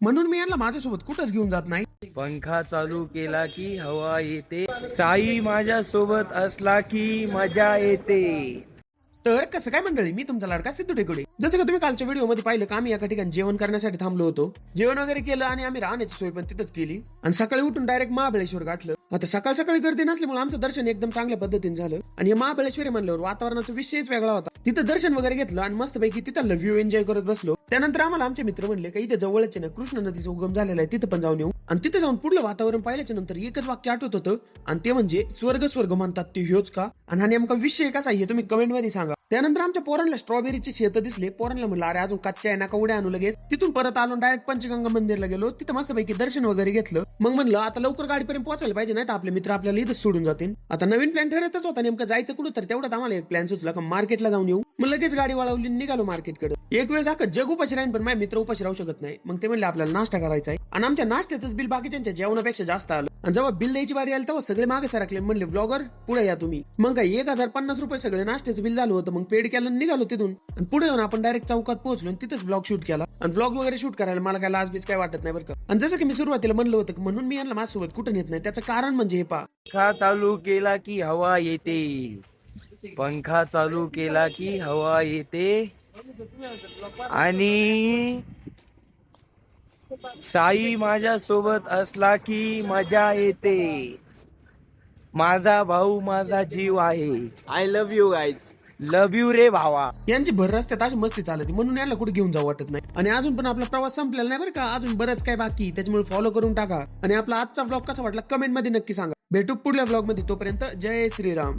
म्हणून मी यांना माझ्यासोबत कुठंच घेऊन जात नाही. पंखा चालू केला की हवा येते, साई माझ्या सोबत असला की मजा येते. तर कसं काय मंडळी, मी तुमचा लाडका सिद्धू टेकडे. जसं का तुम्ही कालच्या व्हिडिओमध्ये पाहिलं का आम्ही एका ठिकाणी जेवण करण्यासाठी थांबलो होतो. जेवण वगैरे केलं आणि आम्ही राहण्याची सोय पण तिथंच केली आणि सकाळी उठून डायरेक्ट महाबळेश्वर गाठलं. आता सकाळ सकाळी गर्दी नसल्यामुळे आमचं दर्शन एकदम चांगल्या पद्धतीने झालं. आणि महाबळेश्वरी म्हणल्यावर वातावरणाचा विषयच वेगळा होता. तिथं दर्शन वगैरे घेतलं आणि मस्तपैकी तिथं व्ह्यू एन्जॉय करत बसलो. त्यानंतर आम्हाला आमचे मित्र म्हणले का इथे जवळच ना कृष्णा नदीचा उगम झालेला आहे, तिथं पण जाऊन येऊ. आणि तिथे जाऊन पुढलं वातावरण पाहिल्याच्या नंतर एकच वाक्य आठवत होतं आणि ते म्हणजे स्वर्ग स्वर्ग म्हणतात ते ह्योच का. आणि हा नेमका विषय कसा आहे तुम्ही कमेंट मध्ये सांगा. त्यानंतर आमच्या पोरांना स्ट्रॉबेरीचे शेत दिसले. पोरांना म्हणलं अरे अजून कच्च्या आहे नका उड्या आणू लगेच. तिथून परत आलो डायरेक्ट पंचगंगा मंदिरला गेलो. तिथं मस्तपैकी दर्शन वगैरे घेतलं. मग म्हणलं आता लवकर गाडीपर्यंत पोहोचायला पाहिजे, नाही तर आपले मित्र आपल्याला इथं सोडून जातील. आता नवीन प्लॅन ठरतच होता नेमकं जायचं कुठं, तर तेवढ्यात आम्हाला एक प्लॅन सुचला का मार्केटला जाऊन येऊ. मग लगेच गाडी वळवली निघालो मार्केटकडे. एक वेळेस अख्खं जग उपाशी राहीन पण माझे मित्र उपाशी राहू शकत नाही. मग ते म्हणले आपल्याला नाश्ता करायचा आहे आणि आमच्या नाश्त्याचं बिल बाकीच्या जेवणापेक्षा जास्त आलं. आणि जेव्हा बिल द्यायची बारी आली तेव्हा सगळे मागे सरकले. म्हणले व्लॉगर पुढे या तुम्ही. मग काय 1050 रुपये सगळे नाश्त्याचं बिल झालं होतं. मग पेड केलं निघालो तिथून आणि पुढे येऊन आपण डायरेक्ट चौकात पोहोचलो आणि तिथेच ब्लॉग शूट केला. आणि ब्लॉग वगैरे शूट करायला मला काय लाज बीज काय वाटत नाही बरं का. आणि जसं की मी सुरुवातीला म्हणलं होतं म्हणून मी यांना माझ्यासोबत कुठं नेत नाही, त्याचं कारण म्हणजे हे पहा. पंखा चालू केला की हवा येते, पंखा चालू केला की हवा येते आणि साई माझ्या सोबत असला की मजा येते. माझा भाऊ माझा जीव आहे. I love you guys. Love you रे भावा. यांची भर रस्त्यात अशी मस्ती चालती म्हणून यांना कुठे घेऊन जाऊ वाटत नाही. आणि अजून पण आपला प्रवास संपलेला नाही बरं का, अजून बरंच काय बाकी. त्याच्यामुळे फॉलो करून टाका आणि आपला आजचा ब्लॉग कसा वाटला कमेंट मध्ये नक्की सांगा. भेटू पुढल्या ब्लॉग मध्ये, तोपर्यंत जय श्रीराम.